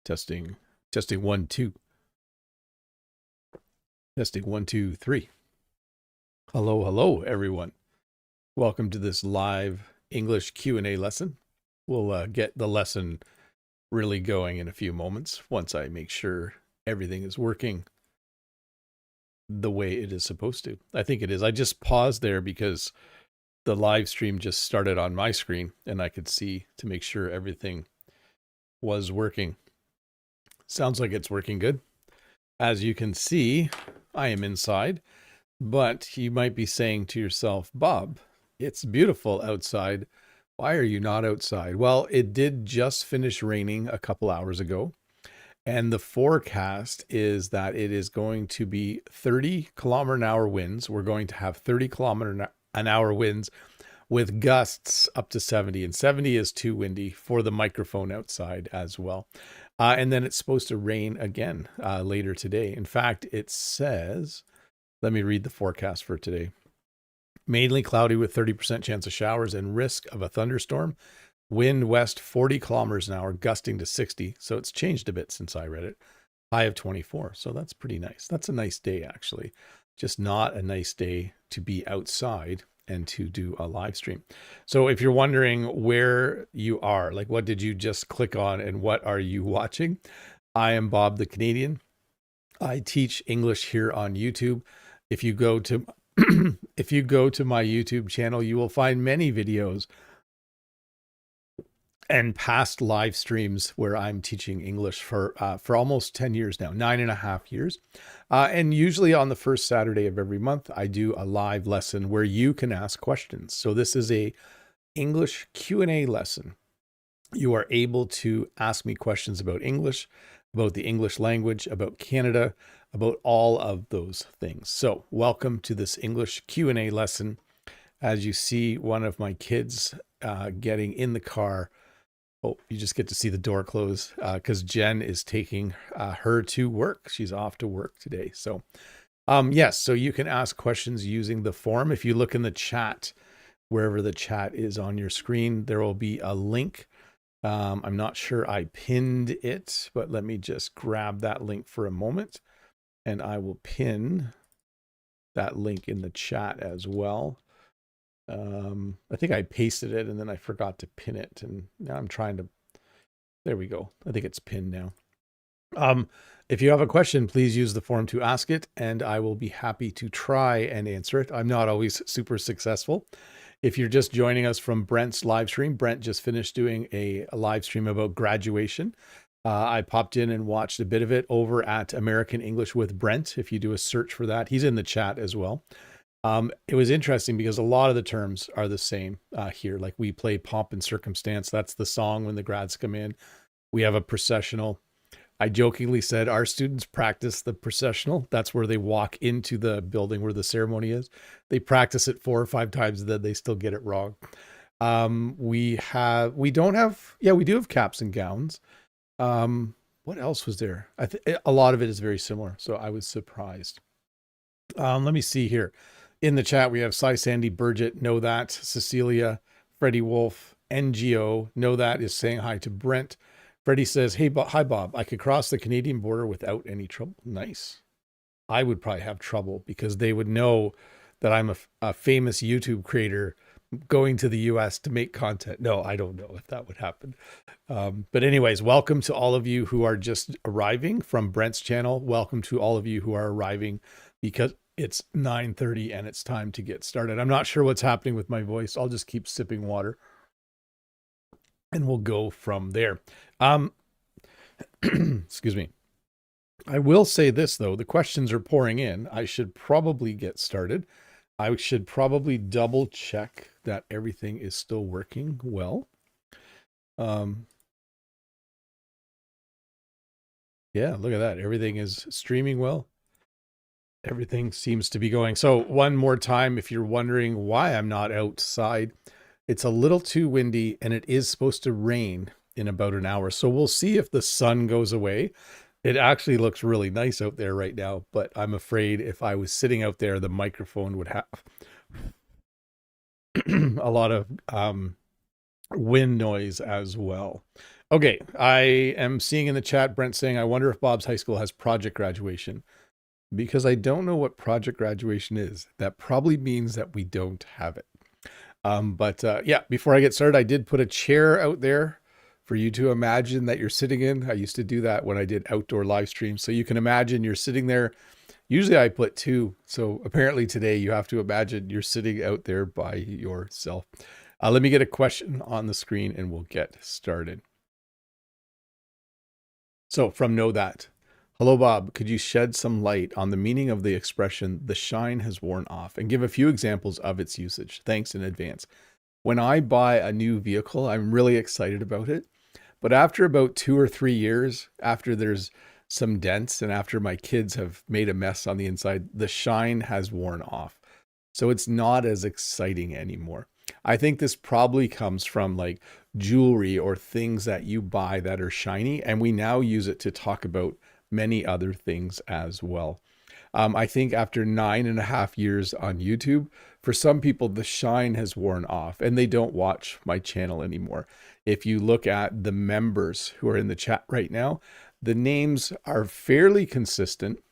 Testing, testing 1, 2. Testing 1, 2, 3. Hello, hello, everyone. Welcome to this live English Q&A lesson. We'll get the lesson really going in a few moments once I make sure everything is working the way it is supposed to. I think it is. I just paused there because the live stream just started on my screen and I could see to make sure everything was working. Sounds like it's working good. As you can see, I am inside, but you might be saying to yourself, Bob, it's beautiful outside. Why are you not outside? Well, it did just finish raining a couple hours ago, and the forecast is that it is going to be 30-kilometer-an-hour winds. We're going to have 30-kilometer-an-hour winds with gusts up to 70, and 70 is too windy for the microphone outside as well. And then it's supposed to rain again later today. In fact, it says, let me read the forecast for today. Mainly cloudy with 30% chance of showers and risk of a thunderstorm. Wind west 40 kilometers an hour, gusting to 60. So it's changed a bit since I read it. High of 24. So that's pretty nice. That's a nice day, actually. Just not a nice day to be outside and to do a live stream. So if you're wondering where you are, like what did you just click on and what are you watching? I am Bob the Canadian. I teach English here on YouTube. If you go to if you go to my YouTube channel, you will find many videos and past live streams where I'm teaching English for almost 10 years now, 9.5 years. And usually on the first Saturday of every month, I do a live lesson where you can ask questions. So this is a English Q&A lesson. You are able to ask me questions about English, about the English language, about Canada, about all of those things. So welcome to this English Q&A lesson. As you see one of my kids getting in the car. Oh, you just get to see the door close because Jen is taking her to work. She's off to work today. So yes, so you can ask questions using the form. If you look in the chat, wherever the chat is on your screen, there will be a link. I'm not sure I pinned it, but let me just grab that link for a moment and I will pin that link in the chat as well. I think I pasted it and then I forgot to pin it, and now I'm trying to, there we go. I think it's pinned now. If you have a question, please use the form to ask it and I will be happy to try and answer it. I'm not always super successful. If you're just joining us from Brent's live stream, Brent just finished doing a live stream about graduation. I popped in and watched a bit of it over at American English with Brent. If you do a search for that, he's in the chat as well. It was interesting because a lot of the terms are the same here. Like we play Pomp and Circumstance. That's the song when the grads come in. We have a processional. I jokingly said our students practice the processional. That's where they walk into the building where the ceremony is. They practice it 4 or 5 times and then they still get it wrong. We do have caps and gowns. What else was there? A lot of it is very similar. So I was surprised. Let me see here. In the chat, we have Cy Sandy Burgett, know that. Cecilia, Freddie Wolf, NGO, know that, is saying hi to Brent. Freddie says, hey, hi, Bob. I could cross the Canadian border without any trouble. Nice. I would probably have trouble because they would know that I'm a famous YouTube creator going to the US to make content. No, I don't know if that would happen. But anyways, welcome to all of you who are just arriving from Brent's channel. Welcome to all of you who are arriving because it's 9:30 and it's time to get started. I'm not sure what's happening with my voice. I'll just keep sipping water and we'll go from there. Excuse me. I will say this though, the questions are pouring in. I should probably get started. I should probably double check that everything is still working well. Yeah, look at that. Everything is streaming well. Everything seems to be going. So one more time, if you're wondering why I'm not outside, it's a little too windy and it is supposed to rain in about an hour. So we'll see if the sun goes away. It actually looks really nice out there right now, but I'm afraid if I was sitting out there, the microphone would have a lot of wind noise as well. Okay, I am seeing in the chat Brent saying, I wonder if Bob's high school has project graduation. Because I don't know what project graduation is. That probably means that we don't have it. Yeah, before I get started, I did put a chair out there for you to imagine that you're sitting in. I used to do that when I did outdoor live streams. So you can imagine you're sitting there. Usually I put two. So apparently today you have to imagine you're sitting out there by yourself. Let me get a question on the screen and we'll get started. So from Know That. Hello, Bob. Could you shed some light on the meaning of the expression, the shine has worn off, and give a few examples of its usage? Thanks in advance. When I buy a new vehicle, I'm really excited about it. But after about 2 or 3 years, after there's some dents and after my kids have made a mess on the inside, the shine has worn off. So it's not as exciting anymore. I think this probably comes from like jewelry or things that you buy that are shiny, and we now use it to talk about many other things as well. I think after 9.5 years on YouTube, for some people, the shine has worn off and they don't watch my channel anymore. If you look at the members who are in the chat right now, the names are fairly consistent,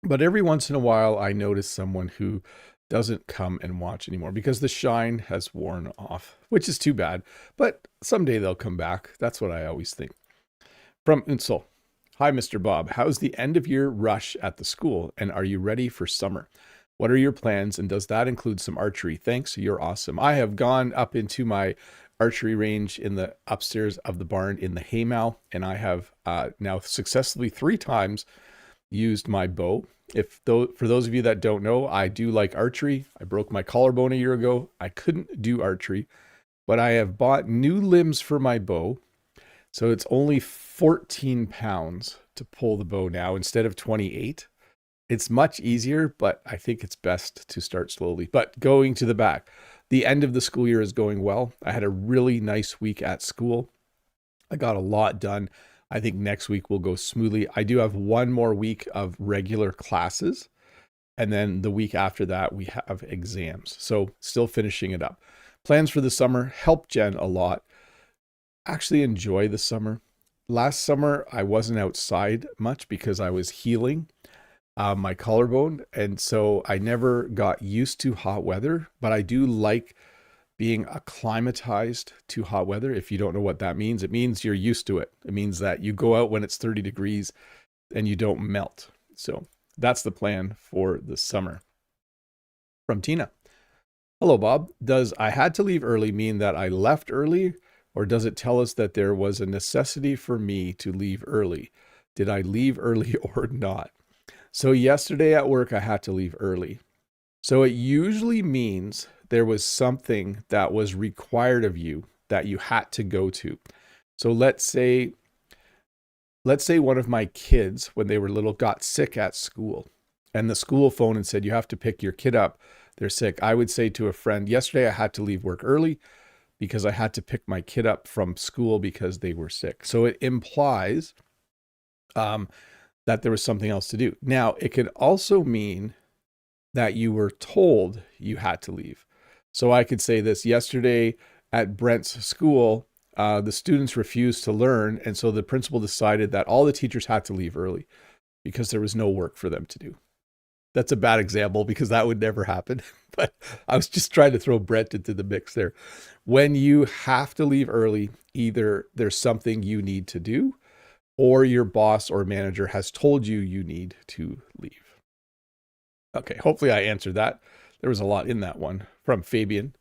but every once in a while, I notice someone who doesn't come and watch anymore because the shine has worn off, which is too bad, but someday they'll come back. That's what I always think. From Unsel. Hi, Mr. Bob. How's the end of year rush at the school? And are you ready for summer? What are your plans? And does that include some archery? Thanks. You're awesome. I have gone up into my archery range in the upstairs of the barn in the haymow, and I have now successfully 3 times used my bow. For those of you that don't know, I do like archery. I broke my collarbone a year ago. I couldn't do archery, but I have bought new limbs for my bow. So it's only 14 pounds to pull the bow now instead of 28. It's much easier, but I think it's best to start slowly. But going to the back, the end of the school year is going well. I had a really nice week at school. I got a lot done. I think next week will go smoothly. I do have one more week of regular classes. And then the week after that, we have exams. So still finishing it up. Plans for the summer help Jen a lot. Actually enjoy the summer. Last summer, I wasn't outside much because I was healing my collarbone. And so I never got used to hot weather, but I do like being acclimatized to hot weather. If you don't know what that means, it means you're used to it. It means that you go out when it's 30 degrees and you don't melt. So that's the plan for the summer. From Tina. Hello, Bob. Does I had to leave early mean that I left early, or does it tell us that there was a necessity for me to leave early? Did I leave early or not? So yesterday at work, I had to leave early. So it usually means there was something that was required of you that you had to go to. So let's say one of my kids, when they were little, got sick at school, and the school phoned and said, you have to pick your kid up. They're sick. I would say to a friend, yesterday I had to leave work early because I had to pick my kid up from school because they were sick. So it implies that there was something else to do. Now, it could also mean that you were told you had to leave. So I could say this: yesterday at Brent's school, the students refused to learn. And so the principal decided that all the teachers had to leave early because there was no work for them to do. That's a bad example because that would never happen. But I was just trying to throw Brent into the mix there. When you have to leave early, either there's something you need to do or your boss or manager has told you you need to leave. Okay, hopefully I answered that. There was a lot in that one. From Fabian.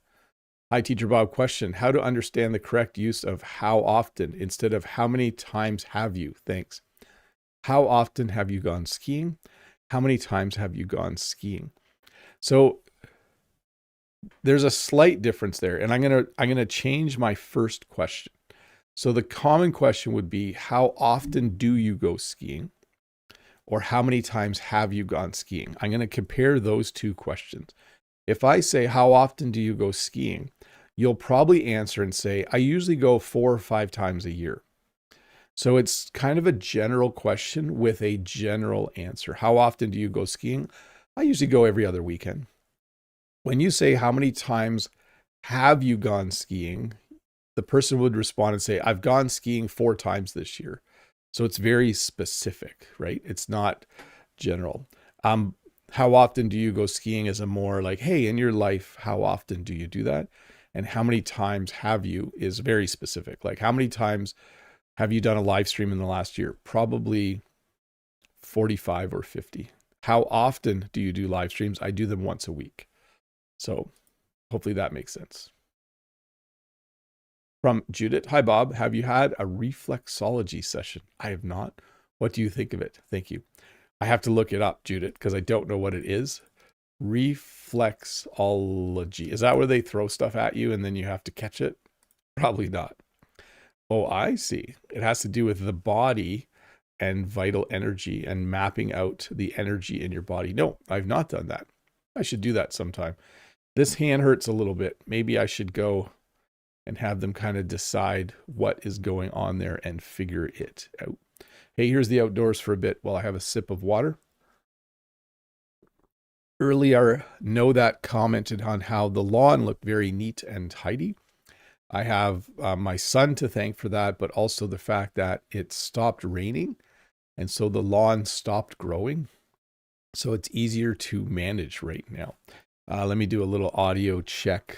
Hi, Teacher Bob. Question: how to understand the correct use of how often instead of how many times have you? Thanks. How often have you gone skiing? How many times have you gone skiing? So there's a slight difference there, and I'm gonna change my first question. So the common question would be, how often do you go skiing? Or how many times have you gone skiing? I'm going to compare those two questions. If I say, how often do you go skiing? You'll probably answer and say, I usually go 4 or 5 times a year. So it's kind of a general question with a general answer. How often do you go skiing? I usually go every other weekend. When you say, how many times have you gone skiing? the person would respond and say, I've gone skiing 4 times this year. So it's very specific, right? It's not general. How often do you go skiing is a more like, hey, in your life, how often do you do that? And how many times have you is very specific. Like, how many times have you done a live stream in the last year? Probably 45 or 50. How often do you do live streams? I do them once a week. So hopefully that makes sense. From Judith, hi Bob, have you had a reflexology session? I have not. What do you think of it? Thank you. I have to look it up, Judith, because I don't know what it is. Reflexology. Is that where they throw stuff at you and then you have to catch it? Probably not. Oh, I see. It has to do with the body and vital energy and mapping out the energy in your body. No, I've not done that. I should do that sometime. This hand hurts a little bit. Maybe I should go and have them kind of decide what is going on there and figure it out. Hey, here's the outdoors for a bit while I have a sip of water. Earlier, Know That commented on how the lawn looked very neat and tidy. I have my son to thank for that, but also the fact that it stopped raining. And so the lawn stopped growing. So it's easier to manage right now. Let me do a little audio check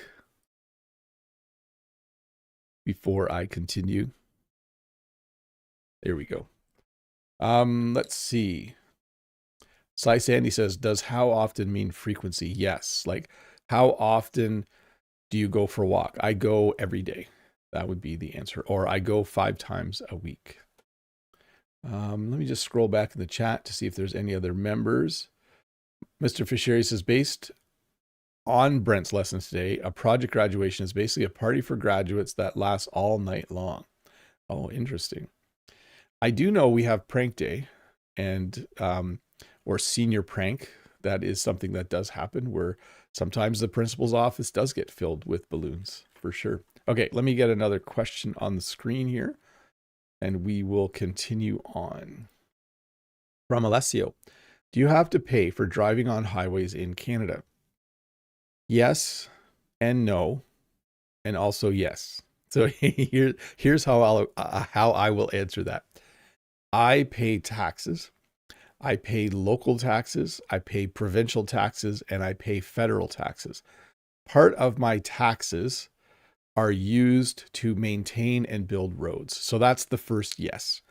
before I continue. There we go. Let's see. Sly Sandy says, does how often mean frequency? Yes. Like, how often do you go for a walk? I go every day. That would be the answer. Or I go 5 times a week. Let me just scroll back in the chat to see if there's any other members. Mr. Fisher says, based on Brent's lessons today, a project graduation is basically a party for graduates that lasts all night long. Oh, interesting. I do know we have prank day and or senior prank. That is something that does happen where sometimes the principal's office does get filled with balloons for sure. Okay, let me get another question on the screen here and we will continue on. From Alessio, do you have to pay for driving on highways in Canada? Yes and no, and also yes. So here's how I will answer that. I pay taxes. I pay local taxes, I pay provincial taxes, and I pay federal taxes. Part of my taxes are used to maintain and build roads. So that's the first yes.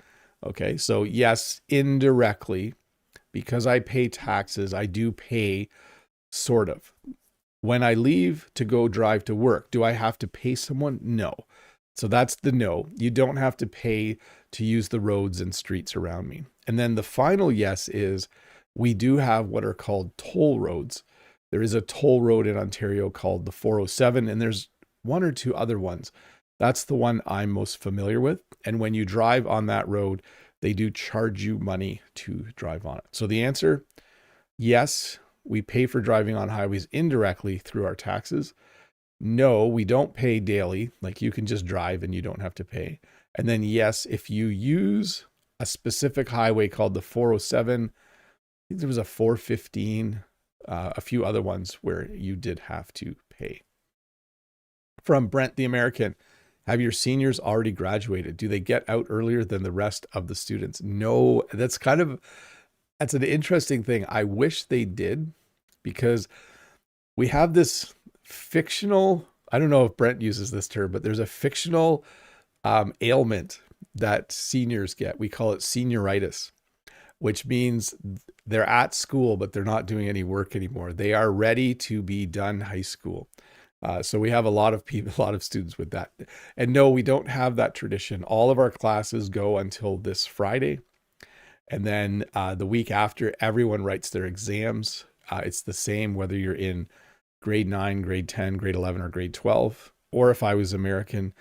Okay, so yes, indirectly, because I pay taxes, I do pay sort of. When I leave to go drive to work, do I have to pay someone? No. So that's the no. You don't have to pay to use the roads and streets around me. And then the final yes is we do have what are called toll roads. There is a toll road in Ontario called the 407, and there's 1 or 2 other ones. That's the one I'm most familiar with. And when you drive on that road, they do charge you money to drive on it. So the answer, yes, we pay for driving on highways indirectly through our taxes. No, we don't pay daily. Like you can just drive and you don't have to pay. And then yes, if you use a specific highway called the 407, I think there was a 415, a few other ones where you did have to pay. From Brent the American, have your seniors already graduated? Do they get out earlier than the rest of the students? No, that's an interesting thing. I wish they did, because we have this fictional, I don't know if Brent uses this term, but there's a fictional ailment that seniors get. We call it senioritis, which means they're at school, but they're not doing any work anymore. They are ready to be done high school. So we have a lot of people, a lot of students with that. And no, we don't have that tradition. All of our classes go until this Friday. And then the week after, everyone writes their exams. It's the same whether you're in grade 9, grade 10, grade 11, or grade 12. Or if I was American,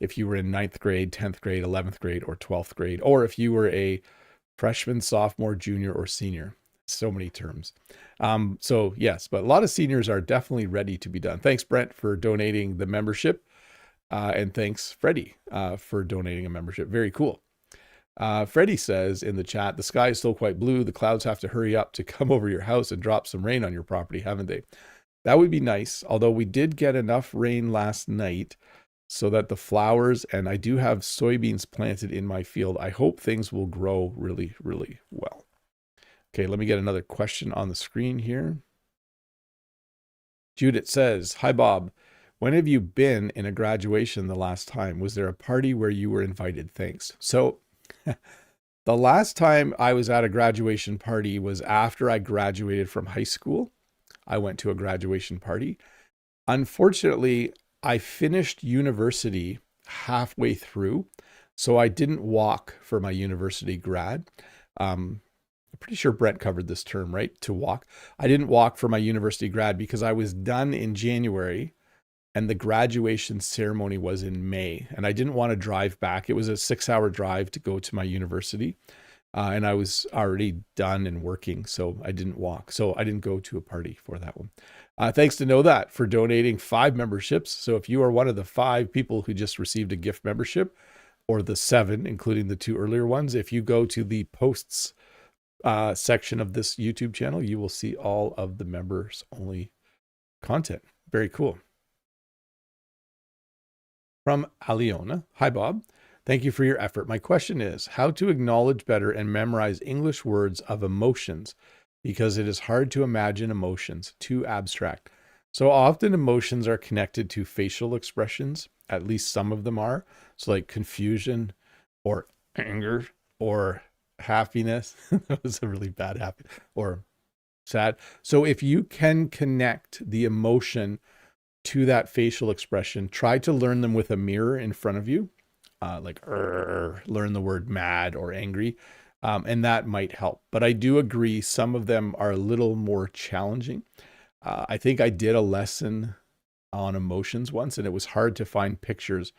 if you were in 9th grade, 10th grade, 11th grade, or 12th grade. Or if you were a freshman, sophomore, junior, or senior. So many terms. So yes, but a lot of seniors are definitely ready to be done. Thanks, Brent, for donating the membership. And thanks, Freddie, for donating a membership. Very cool. Freddie says in the chat, the sky is still quite blue. The clouds have to hurry up to come over your house and drop some rain on your property, haven't they? That would be nice. Although we did get enough rain last night so that the flowers, and I do have soybeans planted in my field. I hope things will grow really, really well. Okay, let me get another question on the screen here. Judith says, hi, Bob. When have you been in a graduation the last time? Was there a party where you were invited? Thanks. So the last time I was at a graduation party was after I graduated from high school. I went to a graduation party. Unfortunately, I finished university halfway through, so I didn't walk for my university grad. I'm pretty sure Brent covered this term, right? To walk. I didn't walk for my university grad because I was done in January and the graduation ceremony was in May, and I didn't want to drive back. It was a 6-hour drive to go to my university. And I was already done and working, so I didn't walk. So I didn't go to a party for that one. Thanks to Know That for donating 5 memberships. So if you are one of the 5 people who just received a gift membership, or the 7, including the 2 earlier ones, if you go to the posts section of this YouTube channel, you will see all of the members only content. Very cool. From Aliona, hi Bob. Thank you for your effort. My question is how to acknowledge better and memorize English words of emotions, because it is hard to imagine emotions, too abstract. So often emotions are connected to facial expressions, at least some of them are. So like confusion or anger or happiness. That was a really bad happy or sad. So if you can connect the emotion to that facial expression, try to learn them with a mirror in front of you. Learn the word mad or angry, and that might help. But I do agree some of them are a little more challenging. I think I did a lesson on emotions once, and it was hard to find pictures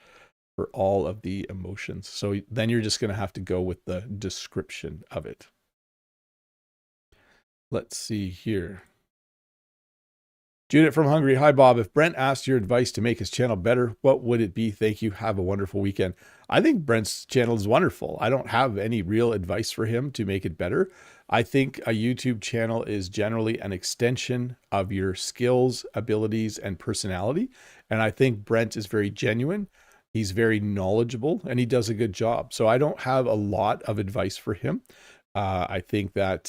for all of the emotions. So then you're just going to have to go with the description of it. Let's see here. Judith from Hungary. Hi, Bob. If Brent asked your advice to make his channel better, what would it be? Thank you. Have a wonderful weekend. I think Brent's channel is wonderful. I don't have any real advice for him to make it better. I think a YouTube channel is generally an extension of your skills, abilities, and personality. And I think Brent is very genuine. He's very knowledgeable and he does a good job. So I don't have a lot of advice for him. I think that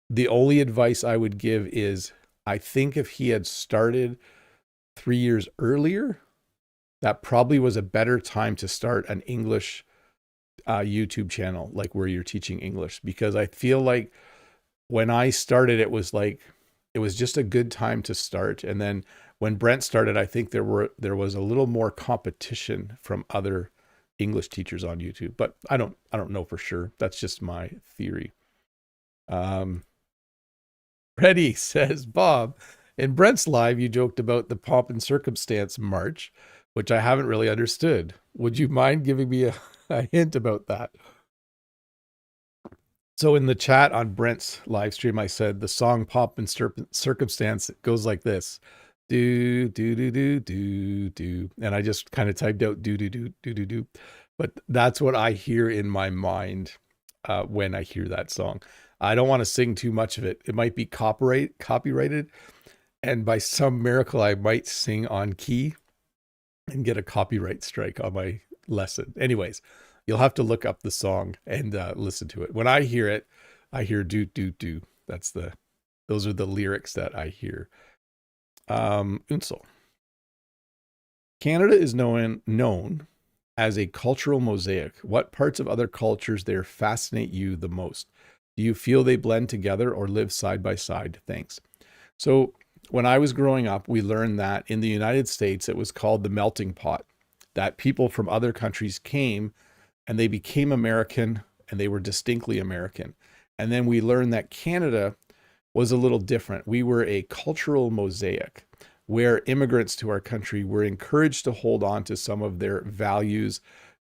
the only advice I would give is, I think if he had started 3 years earlier, that probably was a better time to start an English YouTube channel, like where you're teaching English, because I feel like when I started, it was just a good time to start. And then when Brent started, I think there was a little more competition from other English teachers on YouTube, but I don't know for sure. That's just my theory. Reddy says, Bob, in Brent's live, you joked about the pomp and circumstance march, which I haven't really understood. Would you mind giving me a hint about that? So in the chat on Brent's live stream, I said the song Pomp and Circumstance goes like this. Do, do, do, do, do, do. And I just kind of typed out do, do, do, do, do, do. But that's what I hear in my mind when I hear that song. I don't want to sing too much of it. It might be copyrighted. And by some miracle, I might sing on key and get a copyright strike on my lesson. Anyways, you'll have to look up the song and listen to it. When I hear it, I hear do, do, do. Those are the lyrics that I hear. Unsel. Canada is known as a cultural mosaic. What parts of other cultures there fascinate you the most? Do you feel they blend together or live side by side? Thanks. So when I was growing up, we learned that in the United States, it was called the melting pot, that people from other countries came and they became American and they were distinctly American. And then we learned that Canada was a little different. We were a cultural mosaic where immigrants to our country were encouraged to hold on to some of their values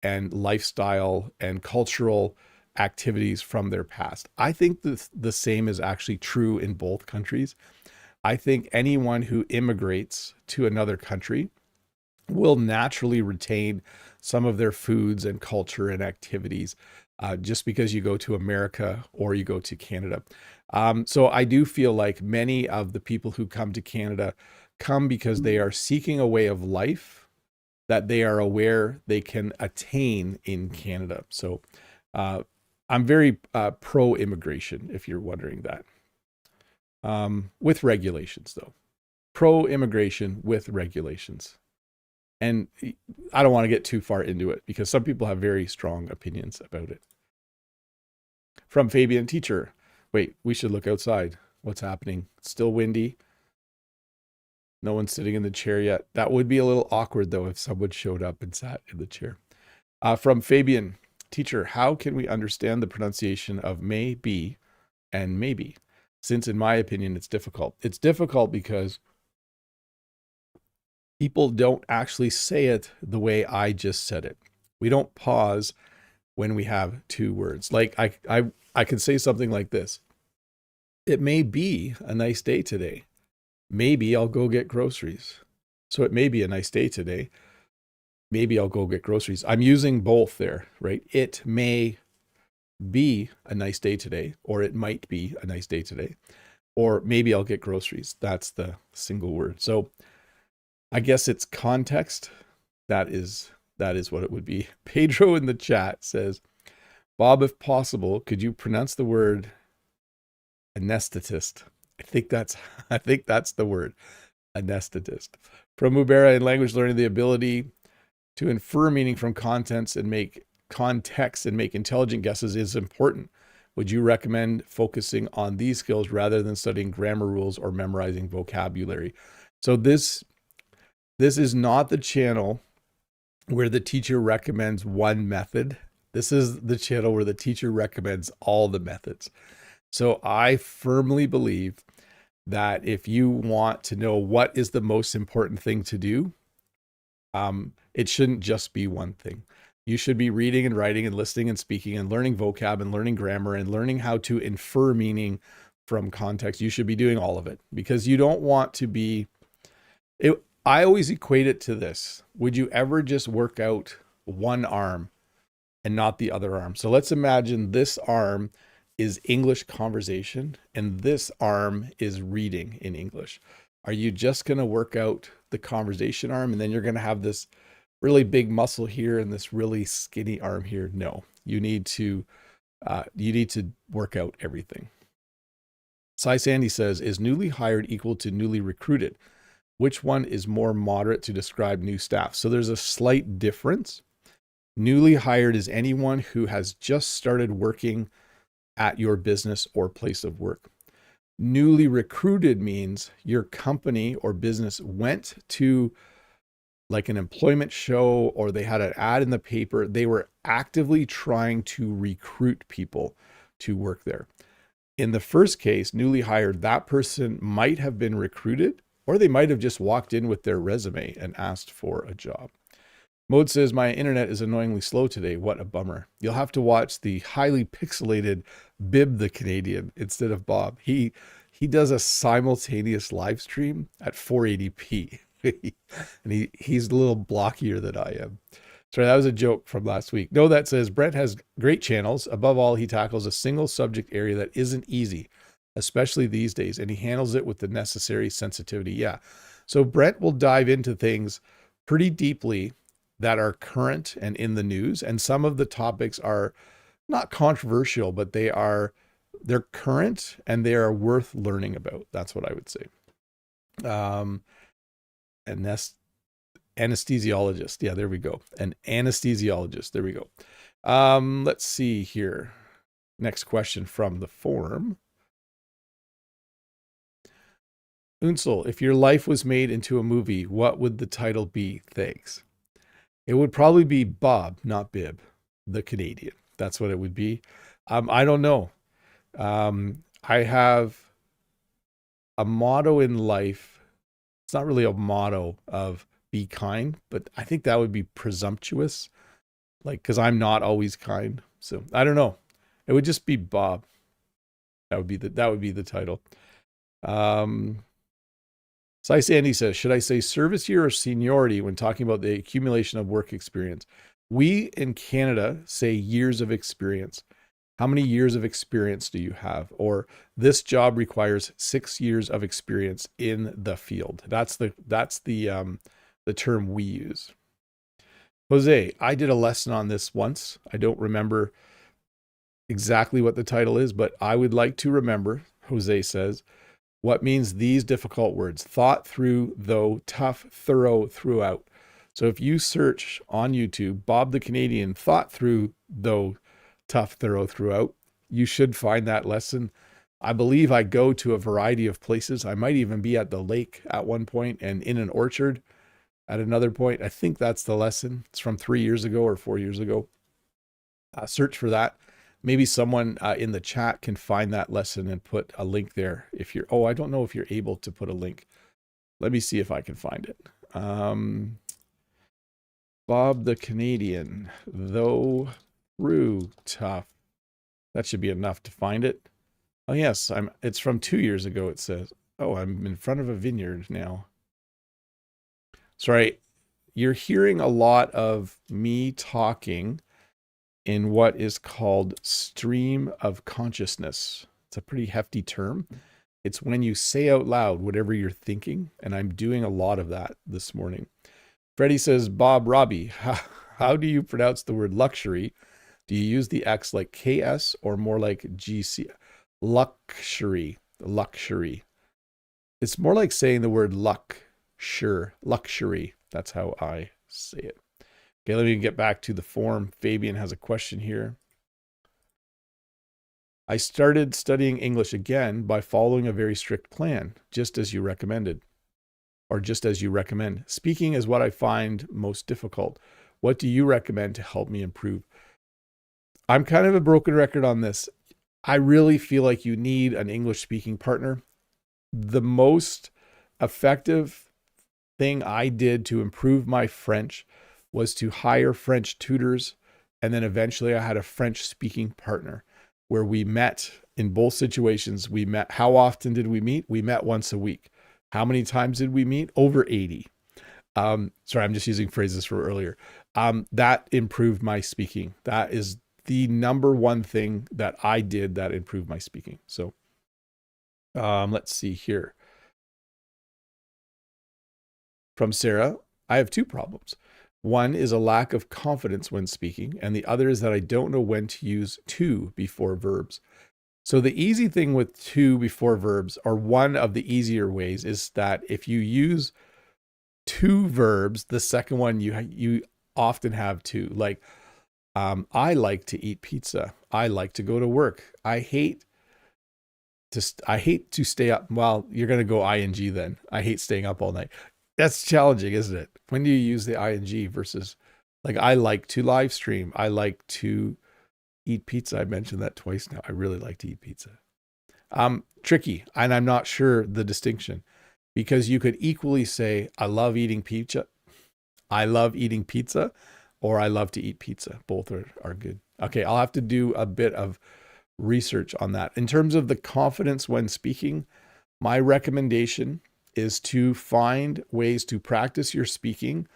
and lifestyle and cultural activities from their past. I think the same is actually true in both countries. I think anyone who immigrates to another country will naturally retain some of their foods and culture and activities just because you go to America or you go to Canada. So I do feel like many of the people who come to Canada come because they are seeking a way of life that they are aware they can attain in Canada. So I'm very pro-immigration, if you're wondering that. With regulations, though. Pro-immigration with regulations. And I don't want to get too far into it because some people have very strong opinions about it. From Fabian, teacher, wait, we should look outside. What's happening? It's still windy. No one's sitting in the chair yet. That would be a little awkward, though, if someone showed up and sat in the chair. From Fabian, teacher, how can we understand the pronunciation of may be and maybe? Since, in my opinion, it's difficult. It's difficult because people don't actually say it the way I just said it. We don't pause when we have two words. Like I could say something like this. It may be a nice day today. Maybe I'll go get groceries. So it may be a nice day today. Maybe I'll go get groceries. I'm using both there, right? It may be a nice day today, or it might be a nice day today, or maybe I'll get groceries. That's the single word. So I guess it's context. That is what it would be. Pedro in the chat says, Bob, if possible, could you pronounce the word anesthetist? I think that's the word, anesthetist. From Mubera, in language learning, the ability to infer meaning from contents and make context and make intelligent guesses is important. Would you recommend focusing on these skills rather than studying grammar rules or memorizing vocabulary? So this is not the channel where the teacher recommends one method. This is the channel where the teacher recommends all the methods. So I firmly believe that if you want to know what is the most important thing to do, it shouldn't just be one thing. You should be reading and writing and listening and speaking and learning vocab and learning grammar and learning how to infer meaning from context. You should be doing all of it because you don't want to be... I always equate it to this. Would you ever just work out one arm and not the other arm? So let's imagine this arm is English conversation and this arm is reading in English. Are you just going to work out the conversation arm and then you're going to have this really big muscle here and this really skinny arm here? No, you need to work out everything. Cy Sandy says, is newly hired equal to newly recruited? Which one is more moderate to describe new staff? So there's a slight difference. Newly hired is anyone who has just started working at your business or place of work. Newly recruited means your company or business went to like an employment show or they had an ad in the paper. They were actively trying to recruit people to work there. In the first case, newly hired, that person might have been recruited or they might have just walked in with their resume and asked for a job. Mode says, my internet is annoyingly slow today. What a bummer. You'll have to watch the highly pixelated Bib the Canadian instead of Bob. He does a simultaneous live stream at 480p. And he's a little blockier than I am. Sorry, that was a joke from last week. No, that says, Brent has great channels. Above all, he tackles a single subject area that isn't easy, especially these days, and he handles it with the necessary sensitivity. Yeah. So Brent will dive into things pretty deeply that are current and in the news. And some of the topics are not controversial, but they're current and they are worth learning about. That's what I would say. Anesthesiologist. Yeah, there we go. An anesthesiologist. There we go. Let's see here. Next question from the forum. Unsel, if your life was made into a movie, what would the title be? Thanks. It would probably be Bob, not Bib, the Canadian. That's what it would be. I don't know. I have a motto in life. It's not really a motto of be kind, but I think that would be presumptuous. Like, because I'm not always kind. So I don't know. It would just be Bob. That would be the title. Cy Sandy says, should I say service year or seniority when talking about the accumulation of work experience? We in Canada say years of experience. How many years of experience do you have? Or this job requires 6 years of experience in the field. That's the term we use. Jose, I did a lesson on this once. I don't remember exactly what the title is, but I would like to remember, Jose says, what means these difficult words? Thought through, though, tough, thorough, throughout. So if you search on YouTube, Bob the Canadian, thought through, though, tough, thorough, throughout, you should find that lesson. I believe I go to a variety of places. I might even be at the lake at one point and in an orchard at another point. I think that's the lesson. It's from 3 years ago or 4 years ago. Search for that. Maybe someone in the chat can find that lesson and put a link there. If you're, I don't know if you're able to put a link. Let me see if I can find it. Bob the Canadian, though through tough. That should be enough to find it. Oh yes, it's from 2 years ago, it says. Oh, I'm in front of a vineyard now. Sorry, you're hearing a lot of me talking in what is called stream of consciousness. It's a pretty hefty term. It's when you say out loud whatever you're thinking, and I'm doing a lot of that this morning. Freddie says, Bob Robbie, how do you pronounce the word luxury? Do you use the X like KS or more like GC? Luxury. It's more like saying the word luxury. That's how I say it. Okay, let me get back to the form. Fabian has a question here. I started studying English again by following a very strict plan, just as you recommended, or just as you recommend. Speaking is what I find most difficult. What do you recommend to help me improve? I'm kind of a broken record on this. I really feel like you need an English speaking partner. The most effective thing I did to improve my French was to hire French tutors. And then eventually I had a French speaking partner where we met in both situations. We met. How often did we meet? We met once a week. How many times did we meet? Over 80. Sorry, I'm just using phrases from earlier. That improved my speaking. That is the number one thing that I did that improved my speaking. So let's see here. From Sarah, I have two problems. One is a lack of confidence when speaking, and the other is that I don't know when to use to before verbs. So the easy thing with to before verbs, or one of the easier ways, is that if you use two verbs, the second one you often have to. Like, I like to eat pizza. I like to go to work. I hate to stay up. Well, you're going to go ing then. I hate staying up all night. That's challenging, isn't it? When do you use the ing versus, like, I like to live stream. I like to eat pizza. I mentioned that twice now. I really like to eat pizza. Tricky. And I'm not sure the distinction, because you could equally say, I love eating pizza. I love eating pizza, or I love to eat pizza. Both are good. Okay, I'll have to do a bit of research on that. In terms of the confidence when speaking, my recommendation is to find ways to practice your speaking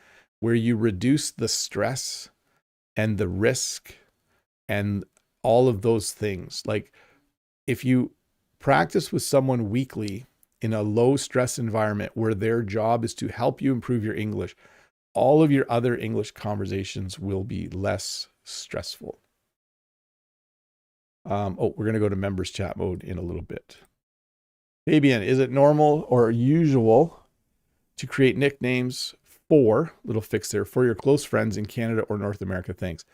where you reduce the stress and the risk and all of those things. Like, if you practice with someone weekly in a low stress environment where their job is to help you improve your English, all of your other English conversations will be less stressful. We're going to go to members chat mode in a little bit. Fabian, is it normal or usual to create nicknames for, little fix there, for your close friends in Canada or North America? Thanks.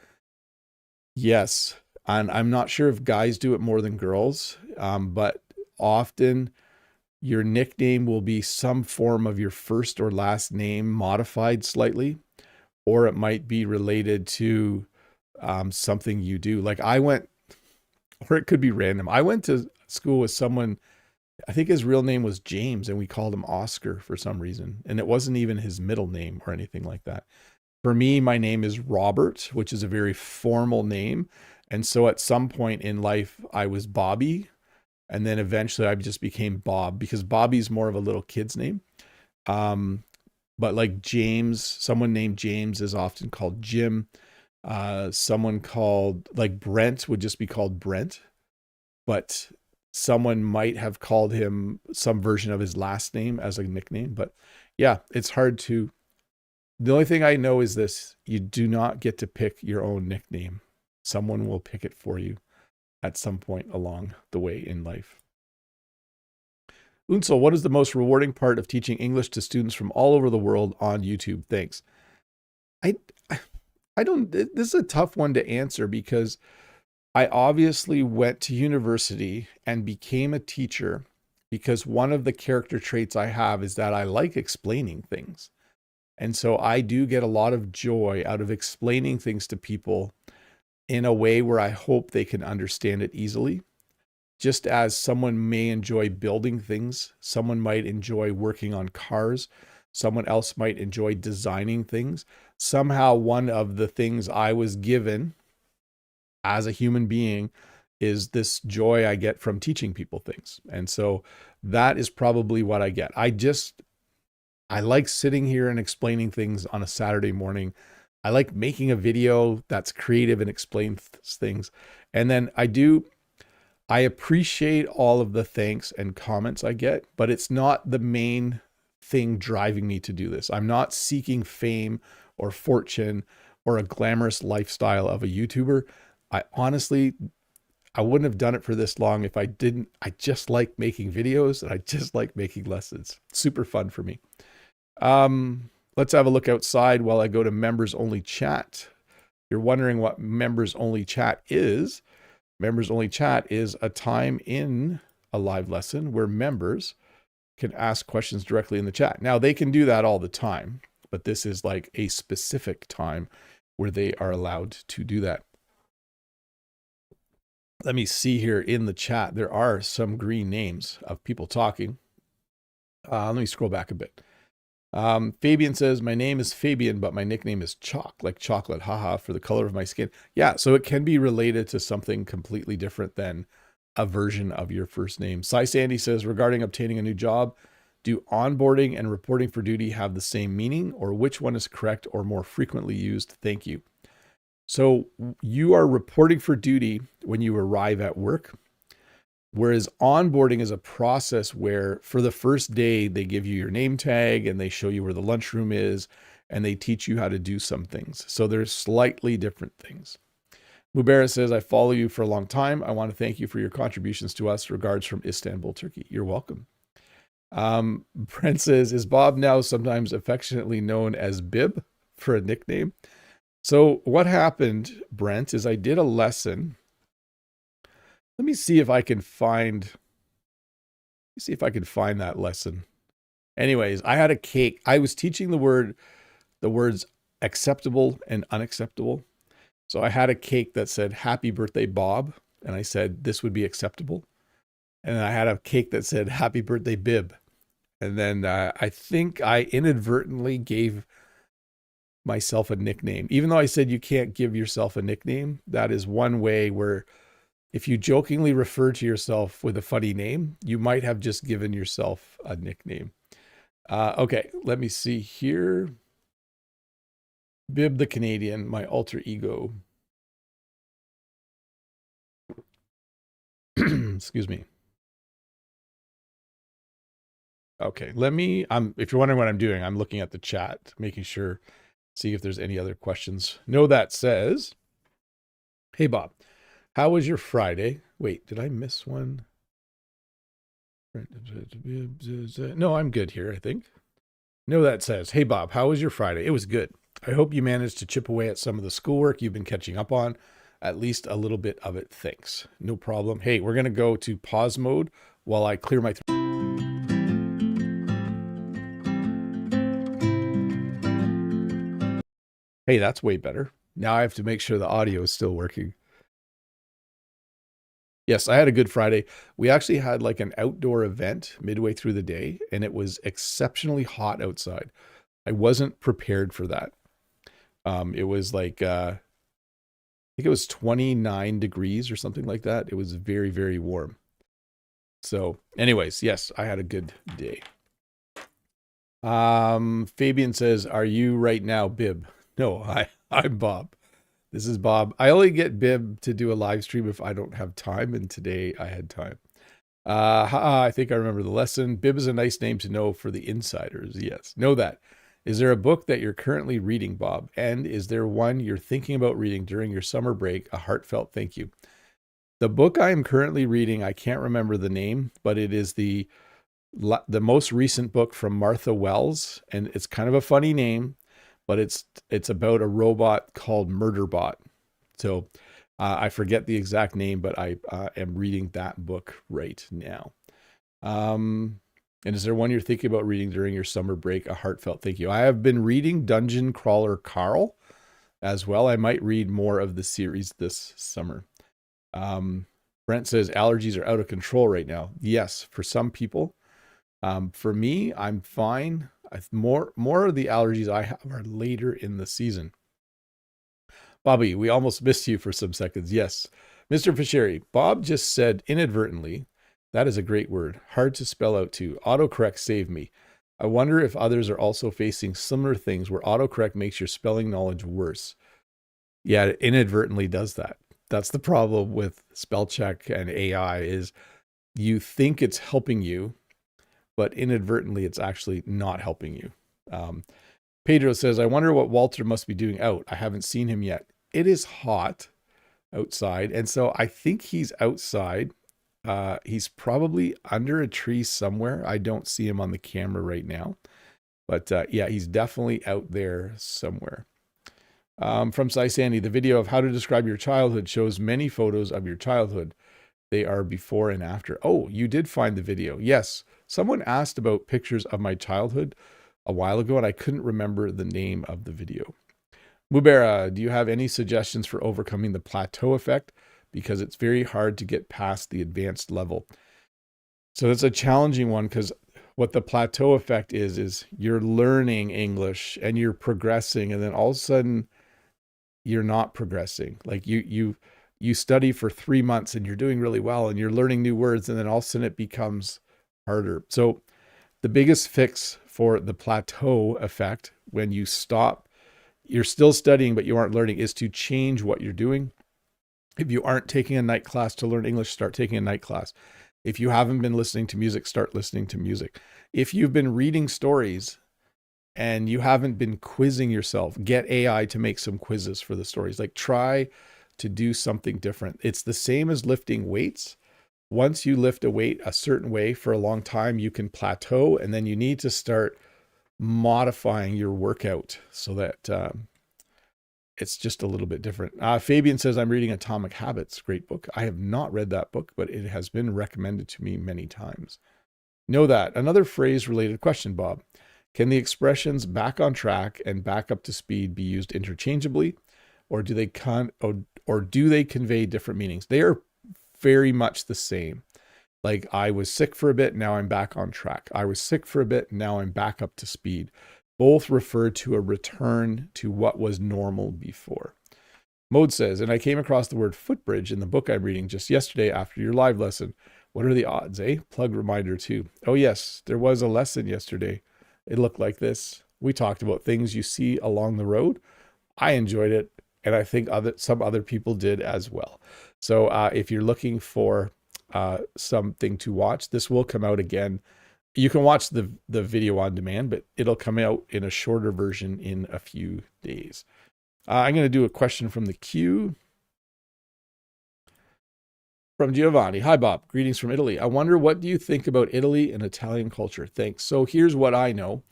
Yes. And I'm not sure if guys do it more than girls, but often your nickname will be some form of your first or last name modified slightly, or it might be related to something you do. Like or it could be random. I went to school with someone, I think his real name was James, and we called him Oscar for some reason. And it wasn't even his middle name or anything like that. For me, my name is Robert, which is a very formal name. And so at some point in life, I was Bobby. And then eventually I just became Bob, because Bobby's more of a little kid's name. But like James, someone named James is often called Jim. Someone called, like, Brent would just be called Brent. But someone might have called him some version of his last name as a nickname. But yeah, it's hard to The only thing I know is this: you do not get to pick your own nickname. Someone will pick it for you at some point along the way in life. Unsel, what is the most rewarding part of teaching English to students from all over the world on YouTube? Thanks. I I don't, this is a tough one to answer because I obviously went to university and became a teacher because one of the character traits I have is that I like explaining things. And so I do get a lot of joy out of explaining things to people in a way where I hope they can understand it easily. Just as someone may enjoy building things, someone might enjoy working on cars, someone else might enjoy designing things. Somehow, one of the things I was given as a human being is this joy I get from teaching people things. And so that is probably what I get. I like sitting here and explaining things on a Saturday morning. I like making a video that's creative and explains things. And then I appreciate all of the thanks and comments I get, but it's not the main thing driving me to do this. I'm not seeking fame or fortune or a glamorous lifestyle of a YouTuber. I wouldn't have done it for this long if I didn't. I just like making videos and I just like making lessons. Super fun for me. Let's have a look outside while I go to members only chat. You're wondering what members only chat is. Members only chat is a time in a live lesson where members can ask questions directly in the chat. Now they can do that all the time, but this is like a specific time where they are allowed to do that. Let me see here in the chat. There are some green names of people talking. Let me scroll back a bit. Fabian says, my name is Fabian, but my nickname is Chalk, like chocolate, haha, for the color of my skin. Yeah, so it can be related to something completely different than a version of your first name. Cy Sandy says, regarding obtaining a new job, do onboarding and reporting for duty have the same meaning, or which one is correct or more frequently used? Thank you. So you are reporting for duty when you arrive at work, whereas onboarding is a process where for the first day, they give you your name tag and they show you where the lunchroom is and they teach you how to do some things. So there's slightly different things. Mubera says, I follow you for a long time. I want to thank you for your contributions to us. Regards from Istanbul, Turkey. You're welcome. Brent says, is Bob now sometimes affectionately known as Bib for a nickname? So what happened, Brent, is I did a lesson. Let me see if I can find that lesson. Anyways, I had a cake. I was teaching the words acceptable and unacceptable. So I had a cake that said, happy birthday, Bob. And I said, this would be acceptable. And I had a cake that said, happy birthday, Bib. And then I think I inadvertently gave myself a nickname. Even though I said you can't give yourself a nickname, that is one way where if you jokingly refer to yourself with a funny name, you might have just given yourself a nickname. Okay, let me see here. Bib the Canadian, my alter ego. Excuse me. Okay, if you're wondering what I'm doing, I'm looking at the chat, making sure, see if there's any other questions. No, that says, hey, Bob, how was your Friday? Wait, did I miss one? No, I'm good here, I think. No, that says, hey, Bob, how was your Friday? It was good. I hope you managed to chip away at some of the schoolwork you've been catching up on, at least a little bit of it. Thanks. No problem. Hey, we're going to go to pause mode while I clear my throat. Hey, that's way better. Now I have to make sure the audio is still working. Yes, I had a good Friday. We actually had like an outdoor event midway through the day, and it was exceptionally hot outside. I wasn't prepared for that. It was like, I think it was 29 degrees or something like that. It was very, very warm. So anyways, yes, I had a good day. Fabian says, are you right now, Bib? No, I'm Bob. This is Bob. I only get Bib to do a live stream if I don't have time, and today I had time. I think I remember the lesson. Bib is a nice name to know for the insiders. Yes, know that. Is there a book that you're currently reading, Bob? And is there one you're thinking about reading during your summer break? A heartfelt thank you. The book I am currently reading, I can't remember the name, but it is the most recent book from Martha Wells, and it's kind of a funny name, but it's about a robot called Murderbot. So I forget the exact name, but I am reading that book right now. And is there one you're thinking about reading during your summer break? A heartfelt thank you. I have been reading Dungeon Crawler Carl as well. I might read more of the series this summer. Brent says allergies are out of control right now. Yes, for some people. For me, I'm fine. More of the allergies I have are later in the season. Bobby, we almost missed you for some seconds. Yes. Mr. Fischeri, Bob just said inadvertently. That is a great word. Hard to spell out too. Autocorrect saved me. I wonder if others are also facing similar things where autocorrect makes your spelling knowledge worse. Yeah, it inadvertently does that. That's the problem with spell check and AI is you think it's helping you, but inadvertently it's actually not helping you. Pedro says, I wonder what Walter must be doing out. I haven't seen him yet. It is hot outside. And so I think he's outside. He's probably under a tree somewhere. I don't see him on the camera right now. But yeah, he's definitely out there somewhere. From Sai Sandy, the video of how to describe your childhood shows many photos of your childhood. They are before and after. Oh, you did find the video. Yes. Someone asked about pictures of my childhood a while ago, and I couldn't remember the name of the video. Mubera, do you have any suggestions for overcoming the plateau effect? Because it's very hard to get past the advanced level. So it's a challenging one because what the plateau effect is you're learning English and you're progressing, and then all of a sudden you're not progressing. Like you study for 3 months and you're doing really well and you're learning new words, and then all of a sudden it becomes harder. So the biggest fix for the plateau effect, when you stop, you're still studying, but you aren't learning, is to change what you're doing. If you aren't taking a night class to learn English, start taking a night class. If you haven't been listening to music, start listening to music. If you've been reading stories and you haven't been quizzing yourself, get AI to make some quizzes for the stories. Like try to do something different. It's the same as lifting weights. Once you lift a weight a certain way for a long time, you can plateau, and then you need to start modifying your workout so that it's just a little bit different. Fabian says, I'm reading Atomic Habits. Great book. I have not read that book, but it has been recommended to me many times. Know that. Another phrase related question, Bob. Can the expressions back on track and back up to speed be used interchangeably, or do they convey different meanings? They are very much the same. Like I was sick for a bit, now I'm back on track. I was sick for a bit, now I'm back up to speed. Both refer to a return to what was normal before. Mode says, and I came across the word footbridge in the book I'm reading just yesterday after your live lesson. What are the odds, eh? Plug reminder too. Oh yes, there was a lesson yesterday. It looked like this. We talked about things you see along the road. I enjoyed it, and I think some other people did as well. So if you're looking for something to watch, this will come out again. You can watch the video on demand, but it'll come out in a shorter version in a few days. I'm going to do a question from the queue. From Giovanni. Hi, Bob. Greetings from Italy. I wonder, what do you think about Italy and Italian culture? Thanks. So here's what I know.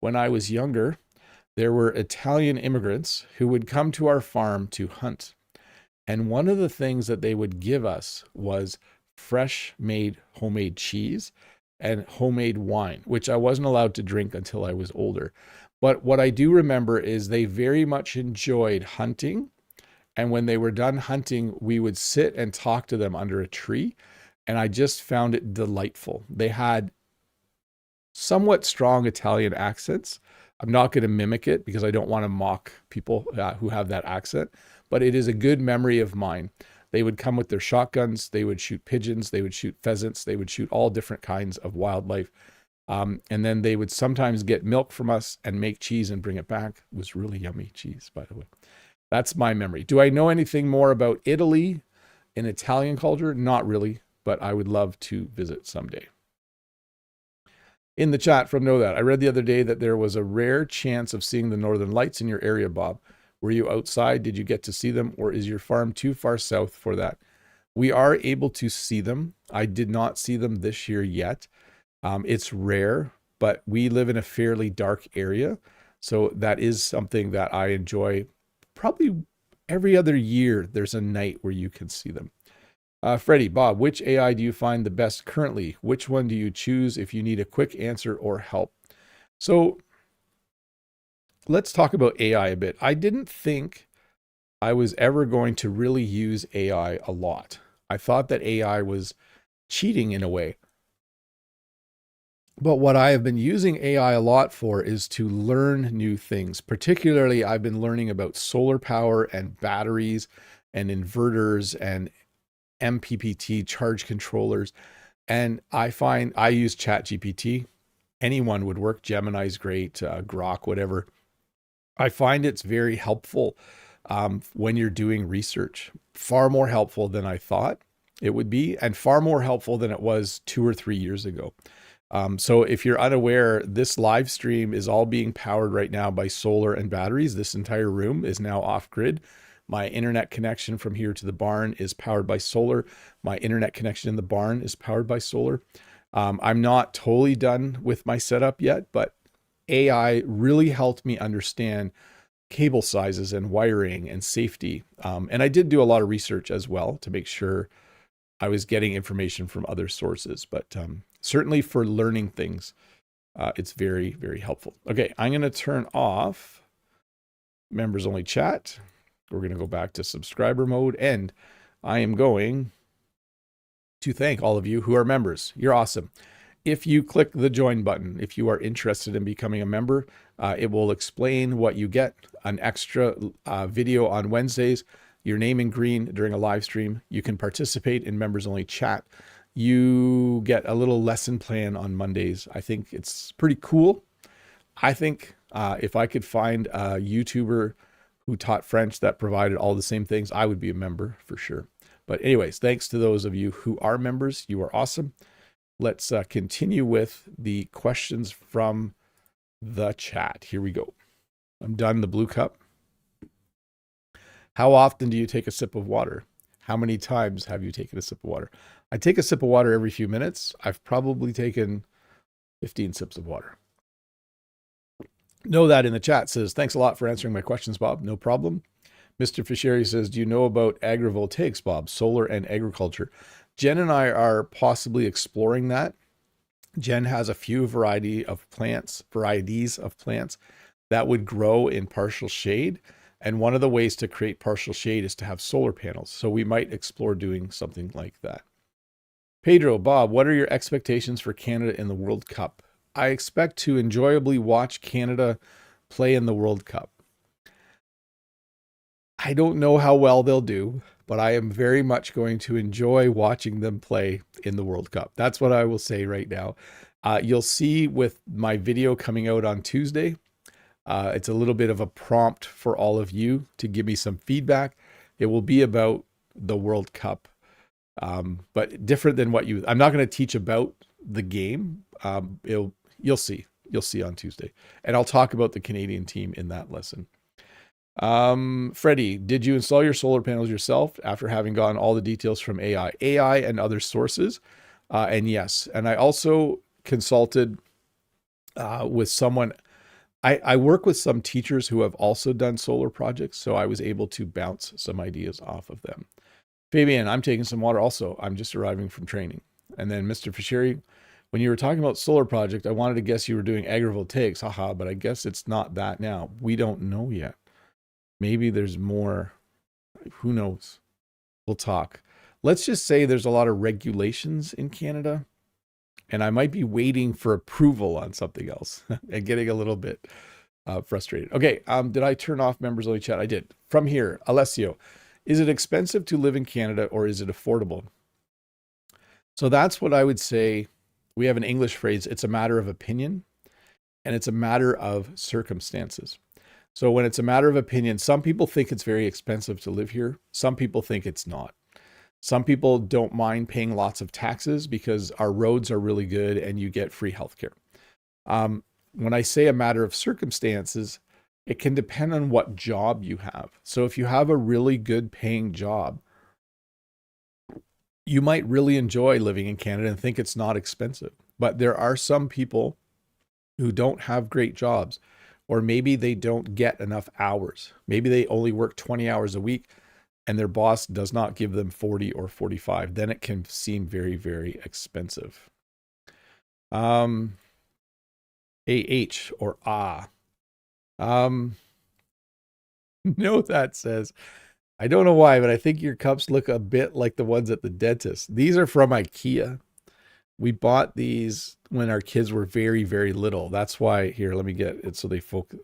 When I was younger, there were Italian immigrants who would come to our farm to hunt. And one of the things that they would give us was fresh made homemade cheese and homemade wine, which I wasn't allowed to drink until I was older. But what I do remember is they very much enjoyed hunting. And when they were done hunting, we would sit and talk to them under a tree. And I just found it delightful. They had somewhat strong Italian accents. I'm not going to mimic it because I don't want to mock people who have that accent, but it is a good memory of mine. They would come with their shotguns. They would shoot pigeons. They would shoot pheasants. They would shoot all different kinds of wildlife. And then they would sometimes get milk from us and make cheese and bring it back. It was really yummy cheese, by the way. That's my memory. Do I know anything more about Italy and Italian culture? Not really, but I would love to visit someday. In the chat from Know That, I read the other day that there was a rare chance of seeing the northern lights in your area, Bob. Were you outside? Did you get to see them? Or is your farm too far south for that? We are able to see them. I did not see them this year yet. It's rare, but we live in a fairly dark area. So that is something that I enjoy. Probably every other year, there's a night where you can see them. Freddie, Bob, which AI do you find the best currently? Which one do you choose if you need a quick answer or help? So let's talk about AI a bit. I didn't think I was ever going to really use AI a lot. I thought that AI was cheating in a way. But what I have been using AI a lot for is to learn new things. Particularly, I've been learning about solar power and batteries and inverters and MPPT charge controllers. And I find I use ChatGPT. Anyone would work. Gemini's great, Grok, whatever. I find it's very helpful when you're doing research. Far more helpful than I thought it would be, and far more helpful than it was 2 or 3 years ago. So if you're unaware, this live stream is all being powered right now by solar and batteries. This entire room is now off grid. My internet connection from here to the barn is powered by solar. My internet connection in the barn is powered by solar. I'm not totally done with my setup yet, but AI really helped me understand cable sizes and wiring and safety. And I did do a lot of research as well to make sure I was getting information from other sources, but certainly for learning things, it's very, very helpful. Okay, I'm going to turn off members only chat. We're going to go back to subscriber mode, and I am going to thank all of you who are members. You're awesome. If you click the join button, if you are interested in becoming a member, it will explain what you get, an extra video on Wednesdays, your name in green during a live stream. You can participate in members only chat. You get a little lesson plan on Mondays. I think it's pretty cool. I think if I could find a YouTuber who taught French that provided all the same things, I would be a member for sure. But anyways, thanks to those of you who are members. You are awesome. Let's continue with the questions from the chat. Here we go. I'm done the blue cup. How often do you take a sip of water? How many times have you taken a sip of water? I take a sip of water every few minutes. I've probably taken 15 sips of water. Know That in the chat says, thanks a lot for answering my questions, Bob. No problem. Mr. Fischeri says, do you know about agrivoltaics, Bob? Solar and agriculture. Jen and I are possibly exploring that. Jen has a few varieties of plants that would grow in partial shade. And one of the ways to create partial shade is to have solar panels. So we might explore doing something like that. Pedro, Bob, what are your expectations for Canada in the World Cup? I expect to enjoyably watch Canada play in the World Cup. I don't know how well they'll do, but I am very much going to enjoy watching them play in the World Cup. That's what I will say right now. You'll see with my video coming out on Tuesday, it's a little bit of a prompt for all of you to give me some feedback. It will be about the World Cup, but different than what I'm not going to teach about the game. You'll see on Tuesday, and I'll talk about the Canadian team in that lesson. Freddie, did you install your solar panels yourself after having gotten all the details from AI and other sources? And yes, and I also consulted with someone. I work with some teachers who have also done solar projects, so I was able to bounce some ideas off of them. Fabian, I'm taking some water also. I'm just arriving from training. And then Mr. Fischeri, when you were talking about solar project, I wanted to guess you were doing agrivoltaics, haha, but I guess it's not that now. We don't know yet. Maybe there's more. Who knows? We'll talk. Let's just say there's a lot of regulations in Canada, and I might be waiting for approval on something else and getting a little bit frustrated. Okay, did I turn off members only chat? I did. From here, Alessio, is it expensive to live in Canada or is it affordable? So that's what I would say. We have an English phrase, it's a matter of opinion and it's a matter of circumstances. So when it's a matter of opinion, some people think it's very expensive to live here. Some people think it's not. Some people don't mind paying lots of taxes because our roads are really good and you get free healthcare. When I say a matter of circumstances, it can depend on what job you have. So if you have a really good paying job, you might really enjoy living in Canada and think it's not expensive. But there are some people who don't have great jobs, or maybe they don't get enough hours. Maybe they only work 20 hours a week and their boss does not give them 40 or 45. Then it can seem very, very expensive. AH or ah. No, that says, I don't know why, but I think your cups look a bit like the ones at the dentist. These are from IKEA. We bought these when our kids were very, very little. That's why, here, let me get it so they focus.